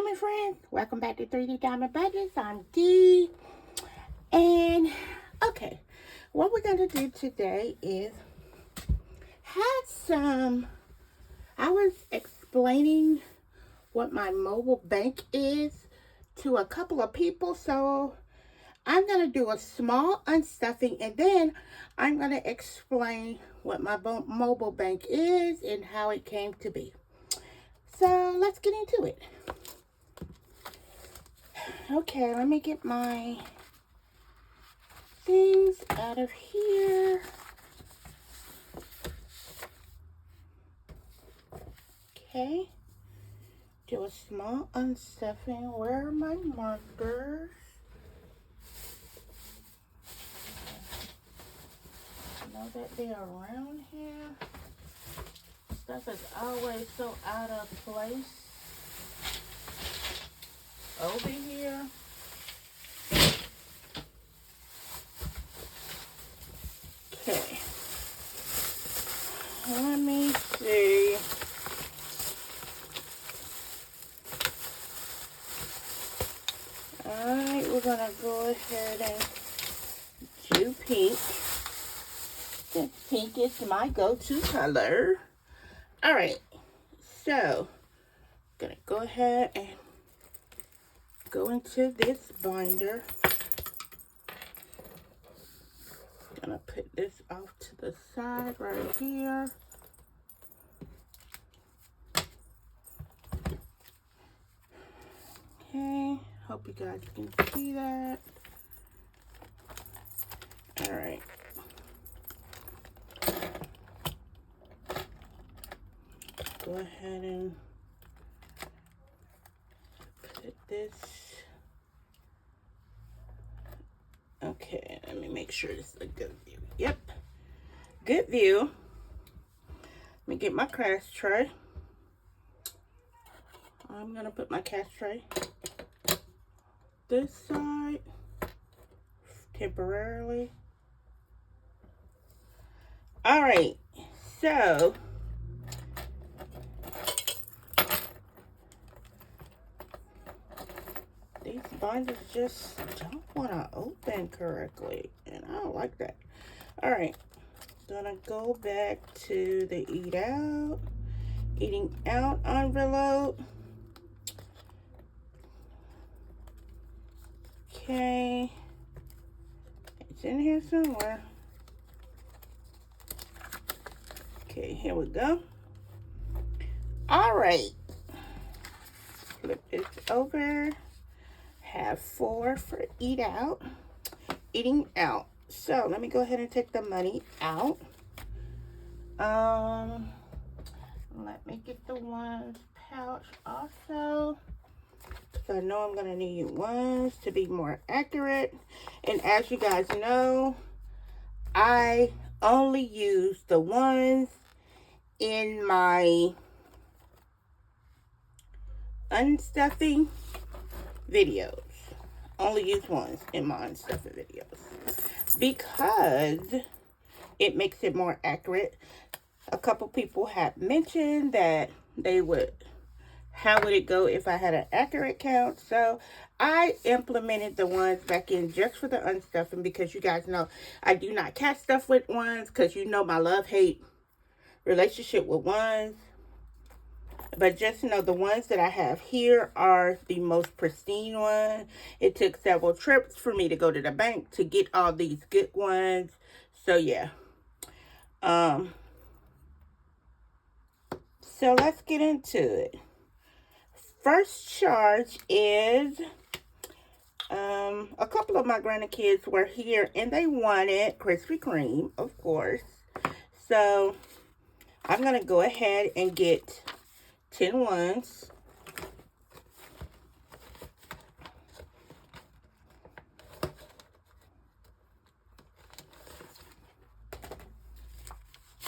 Diamond friends, welcome back to 3D Diamond Budgets. I'm Dee. And okay, what we're going to do today is I was explaining what my mobile bank is to a couple of people. So I'm going to do a small unstuffing and then I'm going to explain what my mobile bank is and how it came to be. So let's get into it. Okay, let me get my things out of here. Okay, do a small unstuffing. Where are my markers? I know that they're around here. Stuff is always so out of place over here. Okay, let me see. Alright, we're gonna go ahead and do pink. Since pink is my go-to color. Alright, so I'm gonna go ahead and go into this binder. Gonna put this off to the side right here. Okay, hope you guys can see that. All right. Go ahead and put this. Okay, let me make sure this is a good view. Yep, good view. Let me get my cash tray. I'm gonna put my cash tray this side temporarily. All right, so these binders just don't want to open correctly, and I don't like that. All right, gonna go back to the eating out envelope. Okay, it's in here somewhere. Okay, here we go. All right, flip this over. Have 4 for eating out. So let me go ahead and take the money out. Let me get the ones pouch also, because I know I'm gonna need ones to be more accurate. And as you guys know, I only use the ones in my unstuffing videos. Only use ones in my unstuffing videos because it makes it more accurate. A couple people have mentioned that how would it go if I had an accurate count? So I implemented the ones back in just for the unstuffing, because you guys know I do not cast stuff with ones, because you know my love-hate relationship with ones. But just know the ones that I have here are the most pristine ones. It took several trips for me to go to the bank to get all these good ones. So yeah. So let's get into it. First charge is a couple of my grandkids were here and they wanted Krispy Kreme, of course. So I'm going to go ahead and get 10 ones.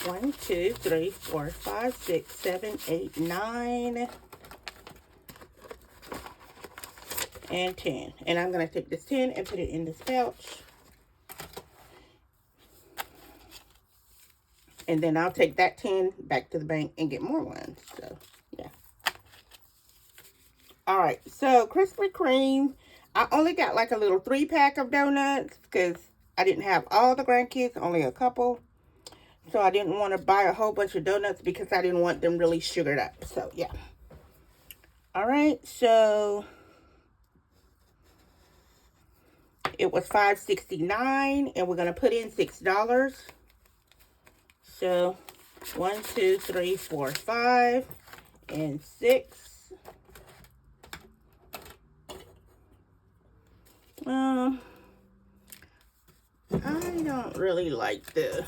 One, two, three, four, 5, 6, 7, 8, 9, and 10. And I'm going to take this 10 and put it in this pouch. And then I'll take that 10 back to the bank and get more ones. So, yeah. All right, so Krispy Kreme, I only got like a little 3-pack of donuts because I didn't have all the grandkids, only a couple. So I didn't want to buy a whole bunch of donuts because I didn't want them really sugared up. So, yeah. All right, so it was $5.69, and we're going to put in $6. So, 1, 2, 3, 4, 5, and 6. I don't really like the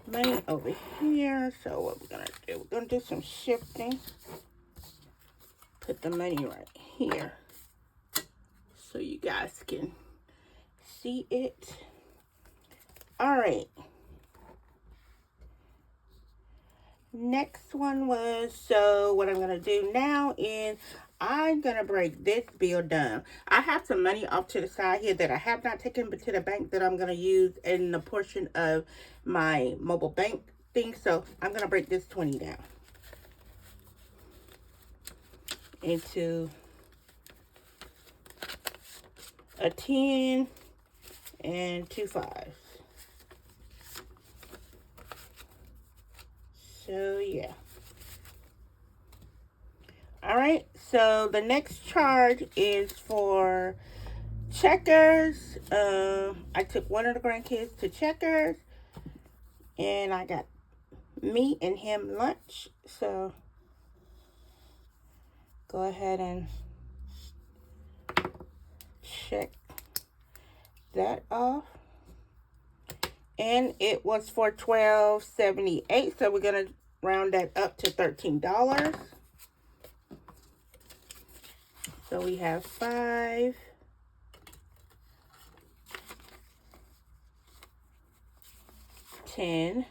money over here. So what we're going to do, we're going to do some shifting. Put the money right here so you guys can see it. All right. Next one was, so what I'm going to do now is I'm going to break this bill down. I have some money off to the side here that I have not taken to the bank that I'm going to use in the portion of my mobile bank thing. So I'm going to break this 20 down into a 10 and 2 5s. So, yeah. All right. So, the next charge is for Checkers. I took one of the grandkids to Checkers. And I got me and him lunch. So, go ahead and check that off. And it was for $12.78. So, we're going to round that up to $13. So we have 5, 10,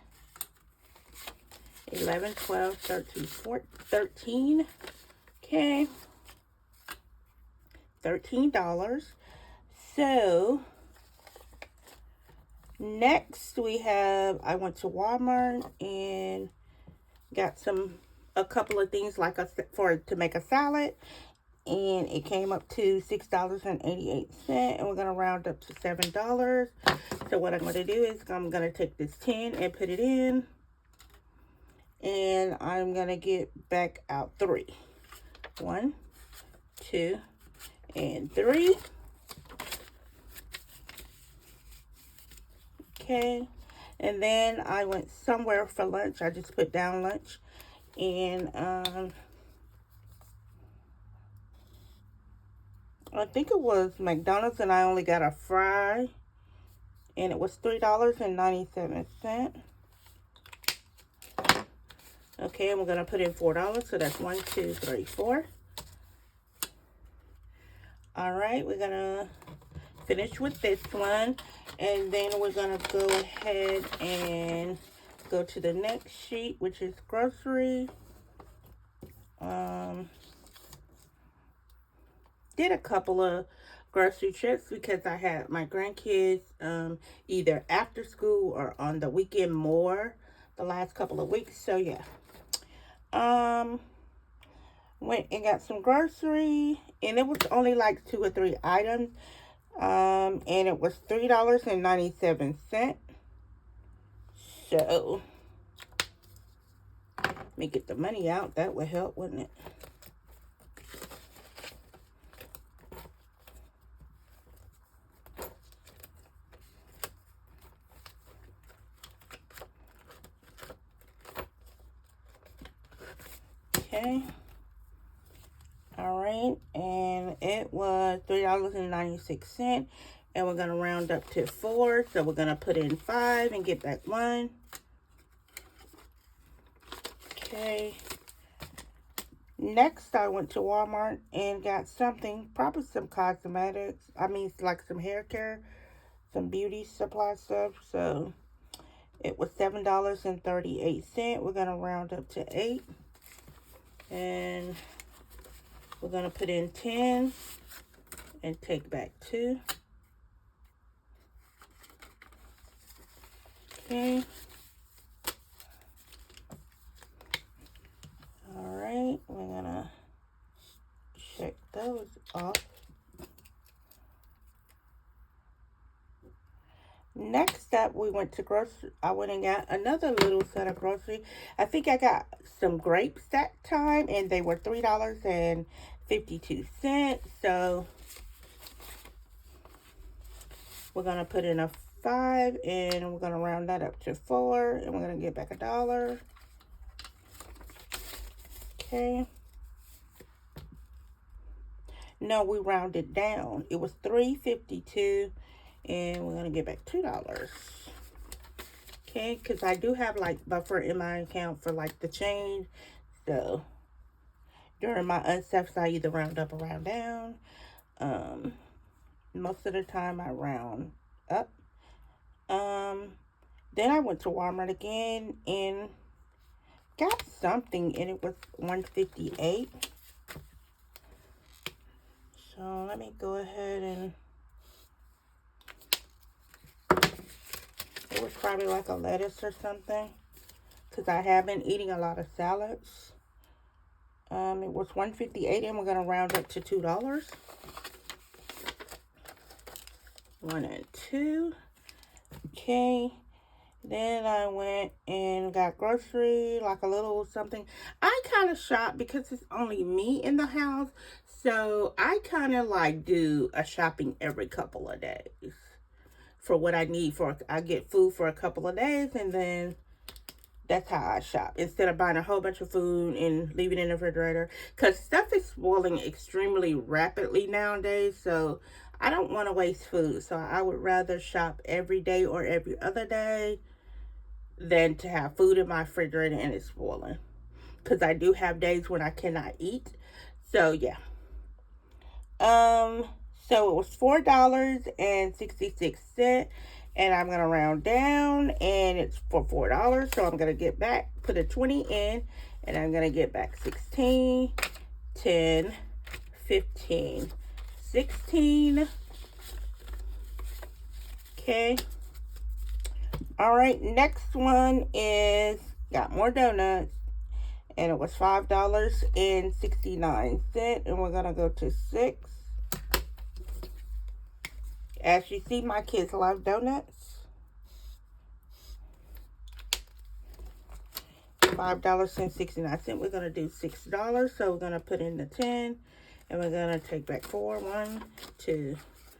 11, 12, 13, 14, 13. Okay. $13. So next we have, I went to Walmart and got a couple of things like to make a salad. And it came up to $6.88, and we're going to round up to $7. So what I'm going to do is I'm going to take this 10 and put it in, and I'm going to get back out 3. 1, 2, and 3. Okay, and then I went somewhere for lunch. I just put down lunch, and I think it was McDonald's, and I only got a fry, and it was $3.97. Okay, and we're going to put in $4, so that's 1, 2, 3, 4. All right, we're going to finish with this one, and then we're going to go ahead and go to the next sheet, which is grocery. Did a couple of grocery trips because I had my grandkids either after school or on the weekend more the last couple of weeks. So yeah, went and got some grocery, and it was only like 2 or 3 items, and it was $3.97. So let me get the money out. That would help, wouldn't it? Okay. All right, and it was $3.96, and we're going to round up to 4, so we're going to put in 5 and get back 1. Okay. Next, I went to Walmart and got something, probably some cosmetics. I mean, like some hair care, some beauty supply stuff. So it was $7.38. We're going to round up to 8. And we're going to put in 10 and take back 2. Okay. All right. We're going to check those off. Next up, we went to grocery. I went and got another little set of grocery. I think I got some grapes that time, and they were $3.52. So we're gonna put in a 5, and we're gonna round that up to 4, and we're gonna get back $1. Okay. No, we rounded down. It was $3.52. And we're going to get back $2. Okay, because I do have like buffer in my account for like the change. So during my unstuffs, I either round up or round down. Most of the time I round up. Then I went to Walmart again and got something, and it was $1.58. So let me go ahead and... It was probably like a lettuce or something, because I have been eating a lot of salads. It was $1.58, and we're going to round up to $2. 1 and 2. Okay. Then I went and got grocery, like a little something. I kind of shop because it's only me in the house. So I kind of like do a shopping every couple of days. For what I need I get food for a couple of days, and then that's how I shop. Instead of buying a whole bunch of food and leaving it in the refrigerator. Because stuff is spoiling extremely rapidly nowadays, so I don't want to waste food. So I would rather shop every day or every other day than to have food in my refrigerator and it's spoiling. Because I do have days when I cannot eat. So, yeah. So it was $4.66, and I'm going to round down, and it's for $4. So I'm going to get back, put a 20 in, and I'm going to get back 16, 10, 15, 16. Okay. All right. Next one is, got more donuts, and it was $5.69, and we're going to go to 6. As you see, my kids love donuts. $5.69. We're going to do $6. So we're going to put in the 10. And we're going to take back 4. 1, 2,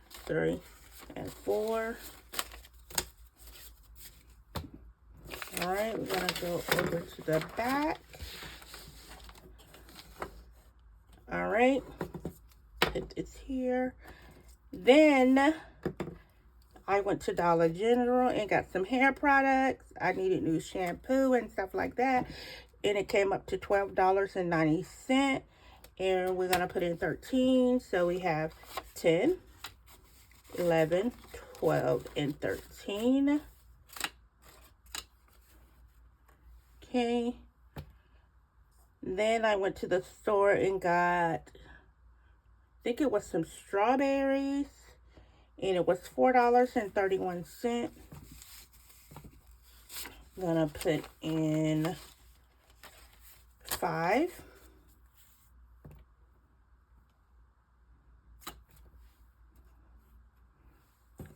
3, and 4. Alright, we're going to go over to the back. Alright. Put this here. Then I went to Dollar General and got some hair products. I needed new shampoo and stuff like that. And it came up to $12.90. And we're going to put in 13. So we have 10, 11, 12, and 13. Okay. Then I went to the store and got, I think it was some strawberries. And it was $4.31. I'm gonna put in 5.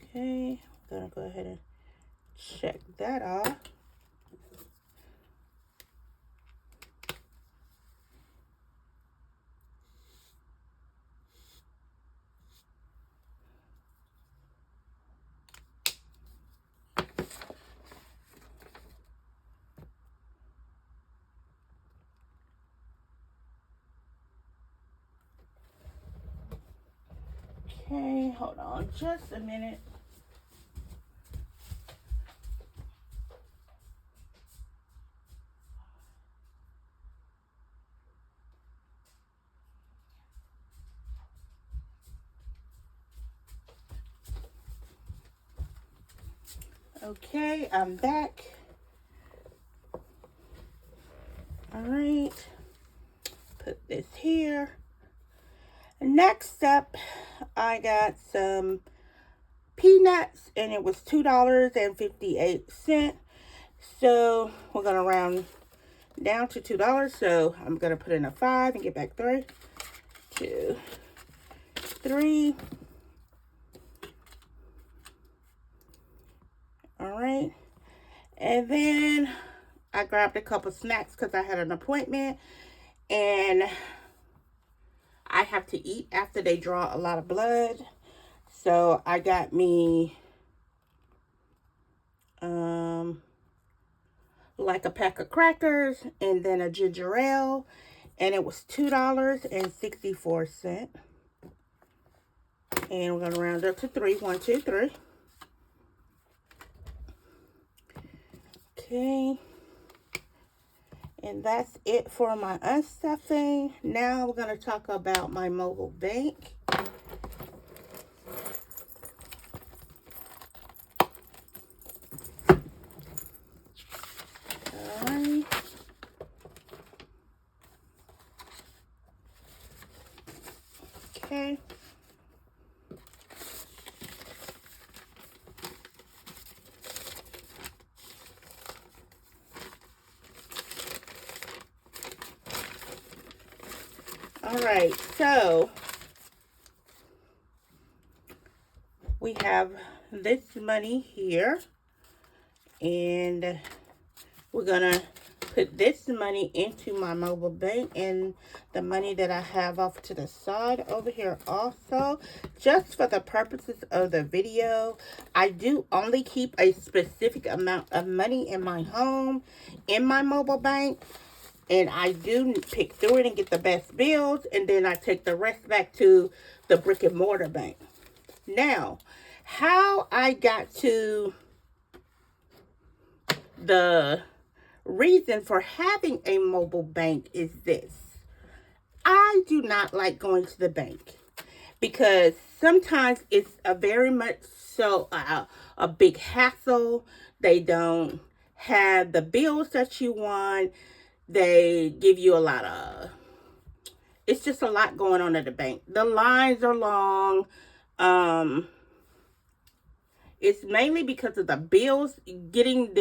Okay, I'm gonna go ahead and check that off. Okay, hold on just a minute. Okay, I'm back. All right, put this here. Next up, I got some peanuts, and it was $2.58. So we're gonna round down to $2. So I'm gonna put in a 5 and get back 3. 2, 3. All right. And then I grabbed a couple snacks because I had an appointment. And I have to eat after they draw a lot of blood. So I got me like a pack of crackers and then a ginger ale. And it was $2.64. And we're going to round up to 3. 1, 2, 3. Okay. And that's it for my unstuffing. Now we're going to talk about my mobile bank. Alright. Okay. Alright, so we have this money here, and we're gonna put this money into my mobile bank, and the money that I have off to the side over here also, just for the purposes of the video. I do only keep a specific amount of money in my home, in my mobile bank, and I do pick through it and get the best bills, and then I take the rest back to the brick and mortar bank. Now, how I got to the reason for having a mobile bank is this. I do not like going to the bank because sometimes it's a very much so a big hassle. They don't have the bills that you want. They give you a lot of, it's just a lot going on at the bank. The lines are long. It's mainly because of the bills. Getting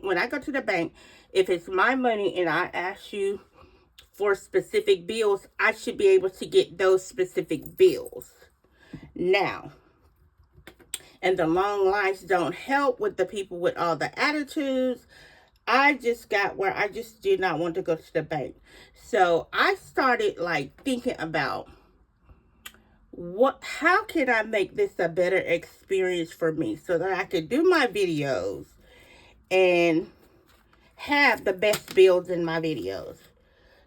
when I go to the bank, if it's my money and I ask you for specific bills, I should be able to get those specific bills. Now, and the long lines don't help with the people with all the attitudes. I just got where I just did not want to go to the bank. So I started like thinking about how can I make this a better experience for me so that I could do my videos and have the best builds in my videos.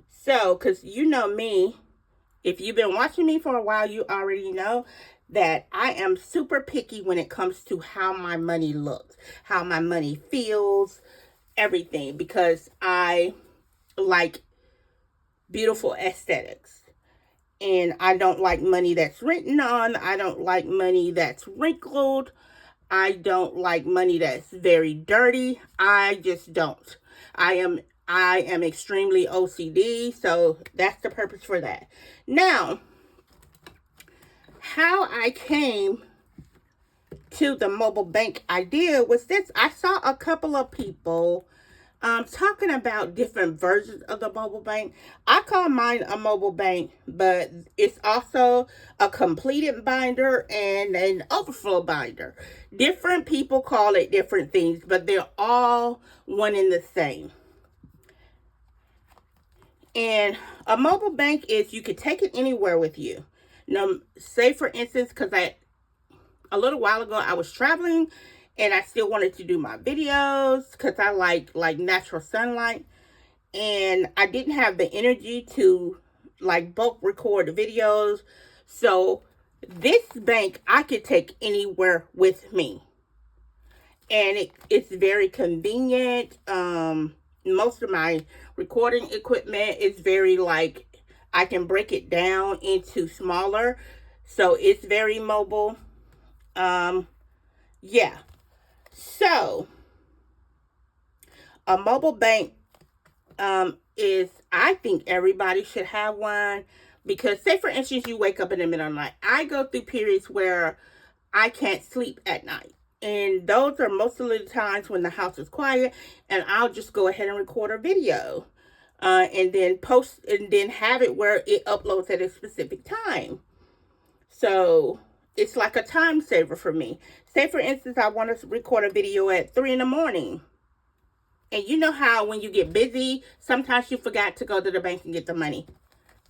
So, because you know me, if you've been watching me for a while, you already know that I am super picky when it comes to how my money looks, how my money feels, everything, because I like beautiful aesthetics. And I don't like money that's written on. I don't like money that's wrinkled. I don't like money that's very dirty. I just don't. I am extremely OCD, so that's the purpose for that. Now, how I came to the mobile bank idea was this. I saw a couple of people talking about different versions of the mobile bank. I call mine a mobile bank, but it's also a completed binder and an overflow binder. Different people call it different things, but they're all one and the same. And a mobile bank is you could take it anywhere with you. Now, say for instance, because a little while ago I was traveling and I still wanted to do my videos because I like natural sunlight, and I didn't have the energy to like bulk record videos. So this bank I could take anywhere with me, and it's very convenient. Most of my recording equipment is very like, I can break it down into smaller, so it's very mobile. Yeah. So a mobile bank is, I think everybody should have one, because say for instance you wake up in the middle of the night. I go through periods where I can't sleep at night, and those are most of the times when the house is quiet, and I'll just go ahead and record a video. and then post and then have it where it uploads at a specific time. So it's like a time saver for me. Say for instance, I want to record a video at 3 in the morning. And you know how when you get busy, sometimes you forgot to go to the bank and get the money.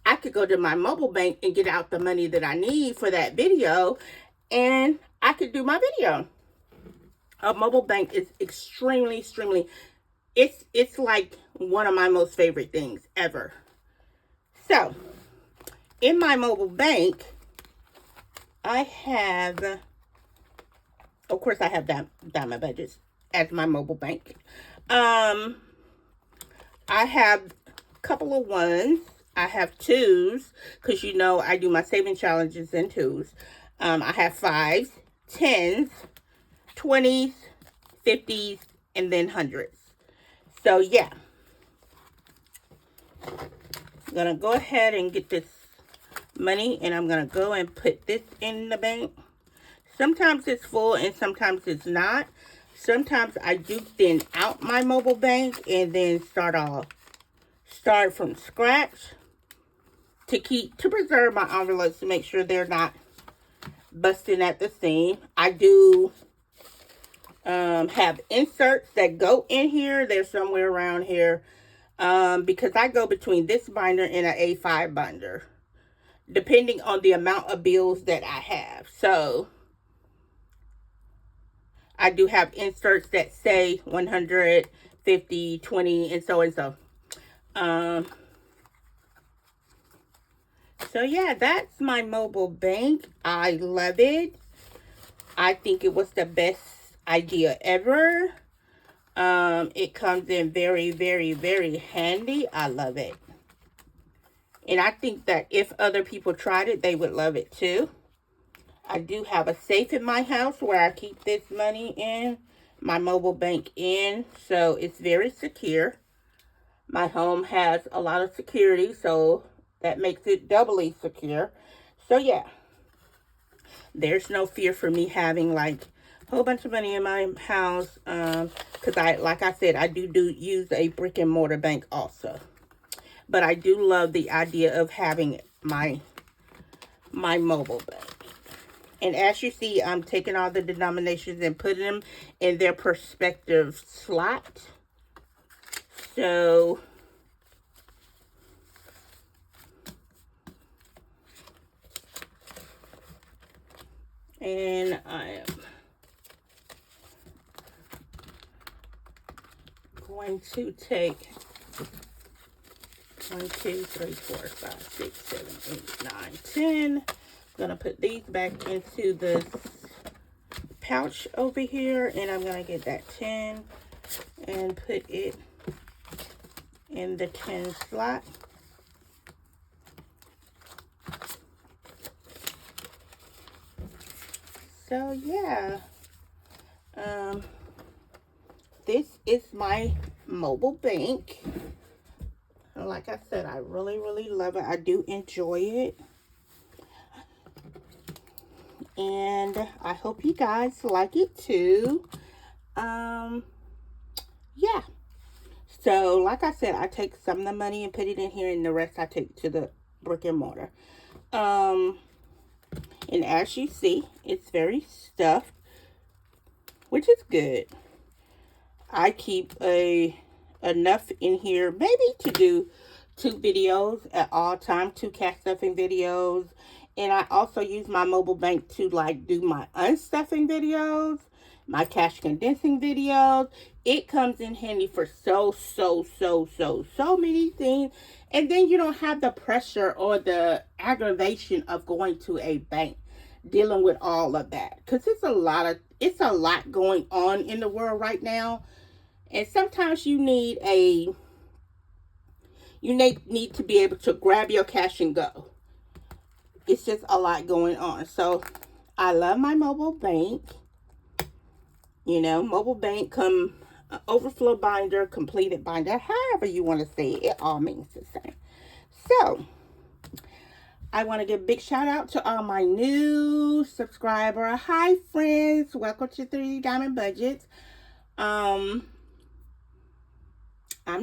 I could go to my mobile bank and get out the money that I need for that video, and I could do my video. A mobile bank is extremely, it's like one of my most favorite things ever. So, in my mobile bank, I have, of course, I have Diamond Budgets as my mobile bank. I have a couple of ones. I have twos, because you know I do my saving challenges in twos. I have 5s, 10s, 20s, 50s, and then 100s. So yeah, I'm going to go ahead and get this money, and I'm going to go and put this in the bank. Sometimes it's full and sometimes it's not. Sometimes I do thin out my mobile bank and then start from scratch to preserve my envelopes, to make sure they're not busting at the seam. I do have inserts that go in here. They're somewhere around here, because I go between this binder and an A5 binder, depending on the amount of bills that I have. So I do have inserts that say 100, 50, 20, and so and so. So yeah, that's my mobile bank. I love it. I think it was the best idea ever. It comes in very, very handy. I love it. And I think that if other people tried it, they would love it too. I do have a safe in my house where I keep this money in, my mobile bank in, so it's very secure. My home has a lot of security, so that makes it doubly secure. So yeah, there's no fear for me having like a whole bunch of money in my house, because like I said, I do use a brick and mortar bank also. But I do love the idea of having my mobile bank. And as you see, I'm taking all the denominations and putting them in their perspective slot. So and I am going to take 1, 2, 3, 4, 5, 6, 7, 8, 9, 10. I'm going to put these back into this pouch over here, and I'm going to get that 10 and put it in the 10 slot. So yeah, this is my mobile bank. Like I said, I really love it. I do enjoy it. And I hope you guys like it too. Yeah. So, like I said, I take some of the money and put it in here, and the rest I take to the brick and mortar. And as you see, it's very stuffed, which is good. I keep enough in here maybe to do 2 videos at all time, 2 cash stuffing videos. And I also use my mobile bank to like do my unstuffing videos, my cash condensing videos. It comes in handy for so many things. And then you don't have the pressure or the aggravation of going to a bank, dealing with all of that. Because it's a lot going on in the world right now. And sometimes you need need to be able to grab your cash and go. It's just a lot going on. So I love my mobile bank. You know, mobile bank come overflow binder, completed binder, however you want to say it. It all means the same. So I want to give a big shout out to all my new subscribers. Hi friends, welcome to 3D Diamond Budgets. I'm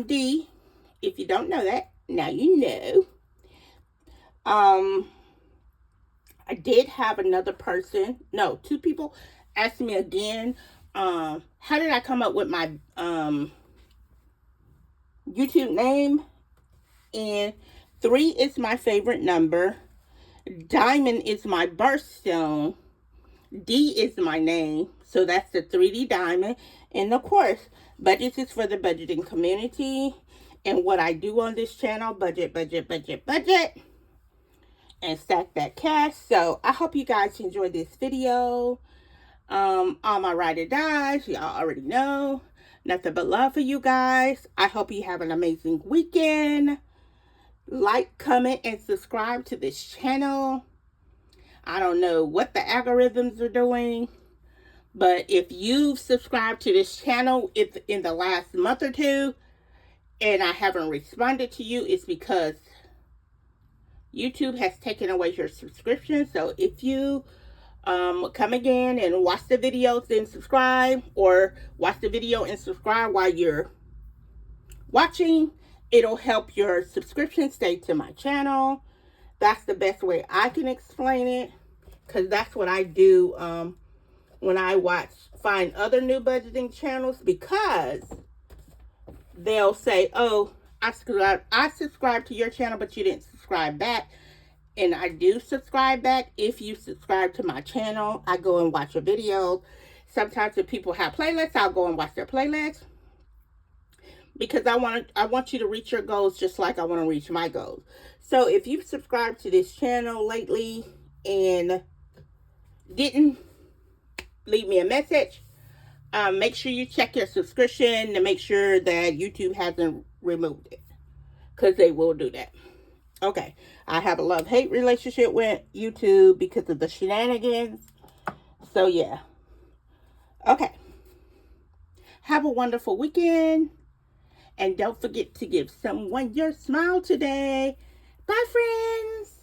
Dee, If you don't know that, now you know. I did have another person, no, 2 people ask me again, how did I come up with my YouTube name? And 3 is my favorite number. Diamond is my birthstone. D is my name. So that's the 3D diamond. And of course, budgets is for the budgeting community. And what I do on this channel, budget, and stack that cash. So I hope you guys enjoyed this video. All my ride or dies, y'all already know. Nothing but love for you guys. I hope you have an amazing weekend. Like, comment, and subscribe to this channel. I don't know what the algorithms are doing, but if you've subscribed to this channel in the last month or 2 and I haven't responded to you, it's because YouTube has taken away your subscription. So if you come again and watch the videos, then subscribe, or watch the video and subscribe while you're watching, it'll help your subscription stay to my channel. That's the best way I can explain it, because that's what I do when I find other new budgeting channels, because they'll say, oh, I subscribed to your channel, but you didn't subscribe back. And I do subscribe back. If you subscribe to my channel, I go and watch your videos. Sometimes if people have playlists, I'll go and watch their playlists, because I want you to reach your goals just like I want to reach my goals. So if you've subscribed to this channel lately and didn't leave me a message, make sure you check your subscription to make sure that YouTube hasn't removed it, because they will do that. Okay, I have a love-hate relationship with YouTube because of the shenanigans. So yeah. Okay. Have a wonderful weekend. And don't forget to give someone your smile today. Bye, friends.